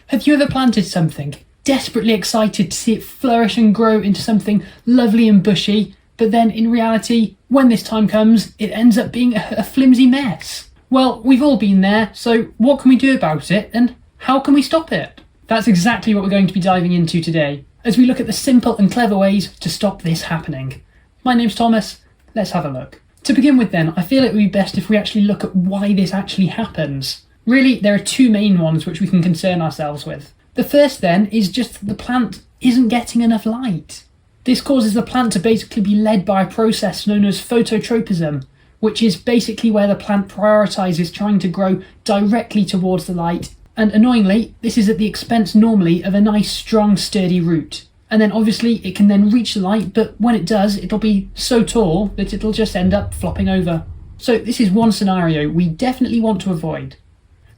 Have you ever planted something, desperately excited to see it flourish and grow into something lovely and bushy, but then in reality, when this time comes, it ends up being a flimsy mess? Well, we've all been there, so what can we do about it, and how can we stop it? That's exactly what we're going to be diving into today, as we look at the simple and clever ways to stop this happening. My name's Thomas, let's have a look. To begin with then, I feel it would be best if we actually look at why this actually happens. Really, there are two main ones which we can concern ourselves with. The first then is just that the plant isn't getting enough light. This causes the plant to basically be led by a process known as phototropism, which is basically where the plant prioritises trying to grow directly towards the light, and annoyingly, this is at the expense normally of a nice strong sturdy root. And then obviously it can then reach the light, but when it does, it'll be so tall that it'll just end up flopping over. So this is one scenario we definitely want to avoid.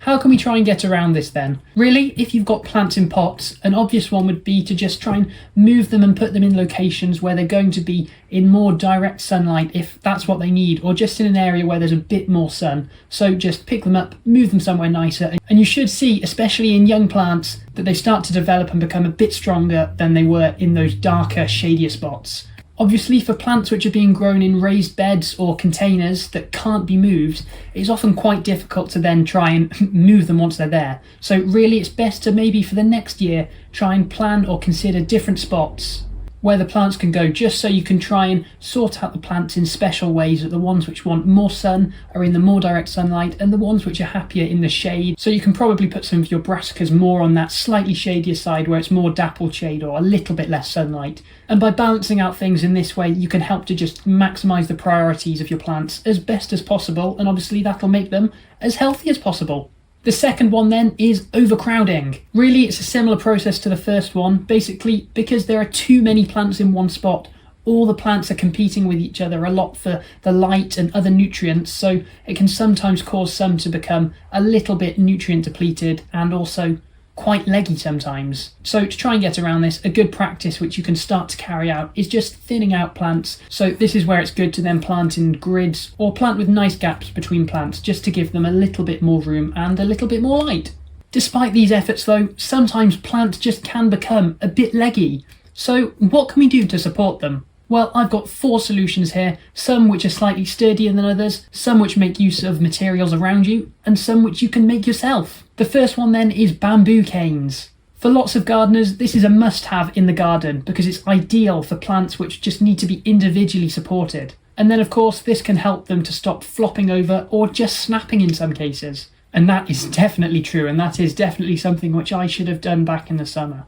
How can we try and get around this then? Really, if you've got plants in pots, an obvious one would be to just try and move them and put them in locations where they're going to be in more direct sunlight if that's what they need, or just in an area where there's a bit more sun. So just pick them up, move them somewhere nicer, and you should see, especially in young plants, that they start to develop and become a bit stronger than they were in those darker, shadier spots. Obviously, for plants which are being grown in raised beds or containers that can't be moved, it's often quite difficult to then try and move them once they're there. So really it's best to maybe for the next year try and plan or consider different spots where the plants can go, just so you can try and sort out the plants in special ways, that the ones which want more sun are in the more direct sunlight and the ones which are happier in the shade. So you can probably put some of your brassicas more on that slightly shadier side where it's more dappled shade or a little bit less sunlight. And by balancing out things in this way, you can help to just maximise the priorities of your plants as best as possible, and obviously that'll make them as healthy as possible. The second one then is overcrowding. Really, it's a similar process to the first one. Basically, because there are too many plants in one spot, all the plants are competing with each other a lot for the light and other nutrients, so it can sometimes cause some to become a little bit nutrient depleted and also quite leggy sometimes. So to try and get around this, a good practice which you can start to carry out is just thinning out plants. So this is where it's good to then plant in grids or plant with nice gaps between plants, just to give them a little bit more room and a little bit more light. Despite these efforts though, sometimes plants just can become a bit leggy. So what can we do to support them? Well, I've got 4 solutions here, some which are slightly sturdier than others, some which make use of materials around you, and some which you can make yourself. The first one then is bamboo canes. For lots of gardeners, this is a must-have in the garden because it's ideal for plants which just need to be individually supported. And then of course, this can help them to stop flopping over or just snapping in some cases. And that is definitely true, and that is definitely something which I should have done back in the summer.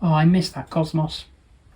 Oh, I miss that cosmos.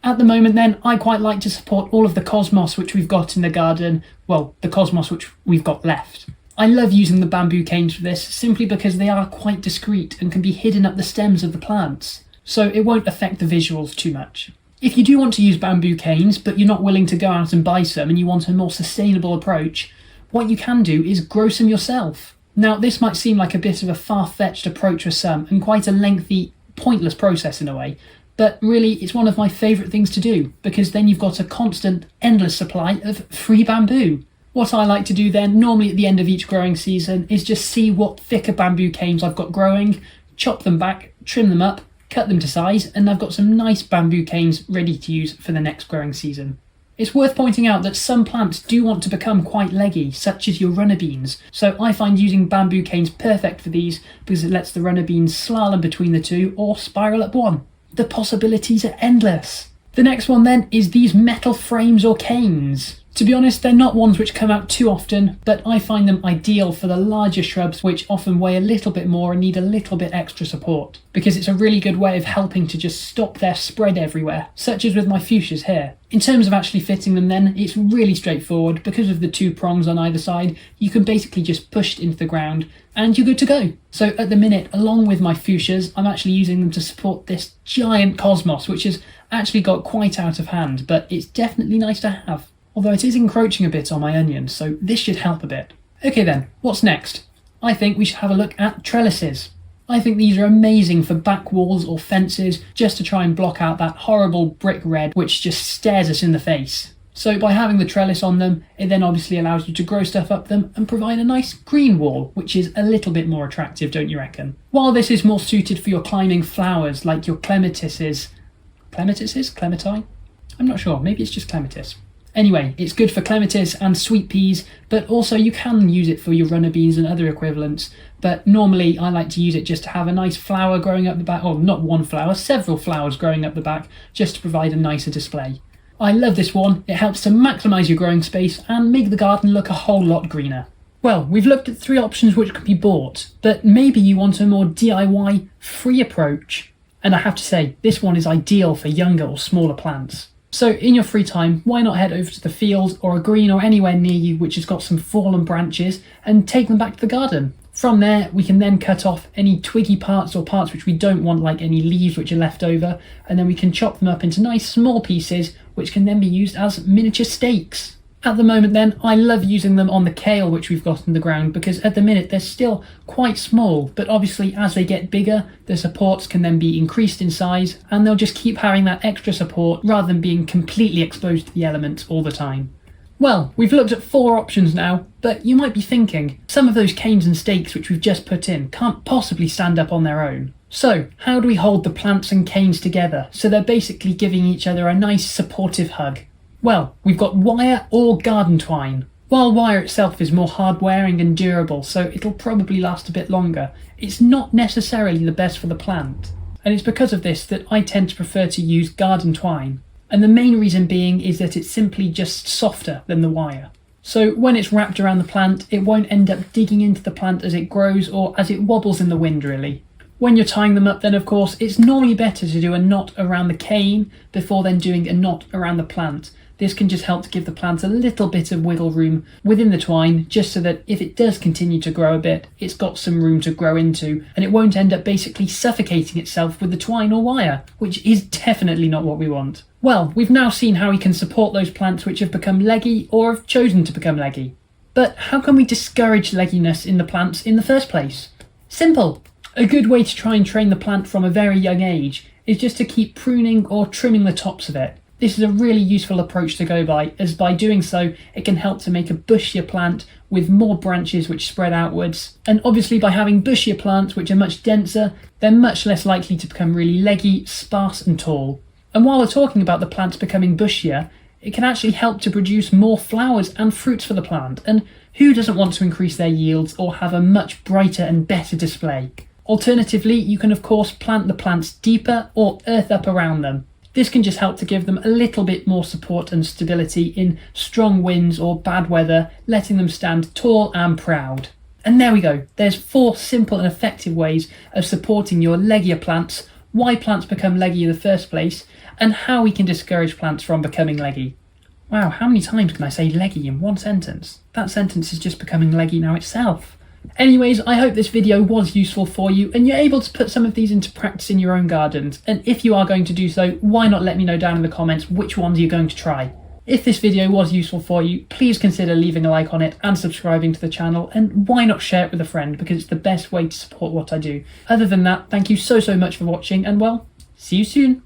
At the moment then, I quite like to support all of the cosmos which we've got in the garden, well, the cosmos which we've got left. I love using the bamboo canes for this, simply because they are quite discreet and can be hidden up the stems of the plants, so it won't affect the visuals too much. If you do want to use bamboo canes, but you're not willing to go out and buy some and you want a more sustainable approach, what you can do is grow some yourself. Now, this might seem like a bit of a far-fetched approach for some, and quite a lengthy, pointless process in a way, but really it's one of my favourite things to do, because then you've got a constant, endless supply of free bamboo. What I like to do then, normally at the end of each growing season, is just see what thicker bamboo canes I've got growing, chop them back, trim them up, cut them to size, and I've got some nice bamboo canes ready to use for the next growing season. It's worth pointing out that some plants do want to become quite leggy, such as your runner beans, so I find using bamboo canes perfect for these because it lets the runner beans slalom between the two or spiral up one. The possibilities are endless. The next one then is these metal frames or canes. To be honest, they're not ones which come out too often, but I find them ideal for the larger shrubs which often weigh a little bit more and need a little bit extra support, because it's a really good way of helping to just stop their spread everywhere, such as with my fuchsias here. In terms of actually fitting them then, it's really straightforward. Because of the 2 prongs on either side, you can basically just push it into the ground and you're good to go. So at the minute, along with my fuchsias, I'm actually using them to support this giant cosmos, which has actually got quite out of hand, but it's definitely nice to have. Although it is encroaching a bit on my onions, so this should help a bit. Okay then, what's next? I think we should have a look at trellises. I think these are amazing for back walls or fences, just to try and block out that horrible brick red which just stares us in the face. So by having the trellis on them, it then obviously allows you to grow stuff up them and provide a nice green wall, which is a little bit more attractive, don't you reckon? While this is more suited for your climbing flowers like your clematises. Clementine? I'm not sure, maybe it's just clematis. Anyway, it's good for clematis and sweet peas, but also you can use it for your runner beans and other equivalents. But normally I like to use it just to have a nice flower growing up the back, or not one flower, several flowers growing up the back, just to provide a nicer display. I love this one, it helps to maximise your growing space and make the garden look a whole lot greener. Well, we've looked at 3 options which can be bought, but maybe you want a more DIY free approach. And I have to say, this one is ideal for younger or smaller plants. So in your free time, why not head over to the field or a green or anywhere near you which has got some fallen branches and take them back to the garden. From there, we can then cut off any twiggy parts or parts which we don't want, like any leaves which are left over, and then we can chop them up into nice small pieces which can then be used as miniature stakes. At the moment then, I love using them on the kale which we've got in the ground, because at the minute they're still quite small, but obviously as they get bigger, the supports can then be increased in size and they'll just keep having that extra support rather than being completely exposed to the elements all the time. Well, we've looked at 4 options now, but you might be thinking, some of those canes and stakes which we've just put in can't possibly stand up on their own. So, how do we hold the plants and canes together so they're basically giving each other a nice supportive hug? Well, we've got wire or garden twine. While wire itself is more hard wearing and durable, so it'll probably last a bit longer, it's not necessarily the best for the plant. And it's because of this that I tend to prefer to use garden twine. And the main reason being is that it's simply just softer than the wire. So when it's wrapped around the plant, it won't end up digging into the plant as it grows or as it wobbles in the wind really. When you're tying them up then of course, it's normally better to do a knot around the cane before then doing a knot around the plant. This can just help to give the plant a little bit of wiggle room within the twine, just so that if it does continue to grow a bit, it's got some room to grow into, and it won't end up basically suffocating itself with the twine or wire, which is definitely not what we want. Well, we've now seen how we can support those plants which have become leggy or have chosen to become leggy. But how can we discourage legginess in the plants in the first place? Simple! A good way to try and train the plant from a very young age is just to keep pruning or trimming the tops of it. This is a really useful approach to go by, as by doing so, it can help to make a bushier plant with more branches which spread outwards. And obviously by having bushier plants which are much denser, they're much less likely to become really leggy, sparse and tall. And while we're talking about the plants becoming bushier, it can actually help to produce more flowers and fruits for the plant. And who doesn't want to increase their yields or have a much brighter and better display? Alternatively, you can of course plant the plants deeper or earth up around them. This can just help to give them a little bit more support and stability in strong winds or bad weather, letting them stand tall and proud. And there we go, there's 4 simple and effective ways of supporting your leggier plants, why plants become leggy in the first place, and how we can discourage plants from becoming leggy. Wow, how many times can I say leggy in one sentence? That sentence is just becoming leggy now itself. Anyways, I hope this video was useful for you and you're able to put some of these into practice in your own gardens. And if you are going to do so, why not let me know down in the comments which ones you're going to try. If this video was useful for you, please consider leaving a like on it and subscribing to the channel, and why not share it with a friend, because it's the best way to support what I do. Other than that, thank you so much for watching, and well, see you soon.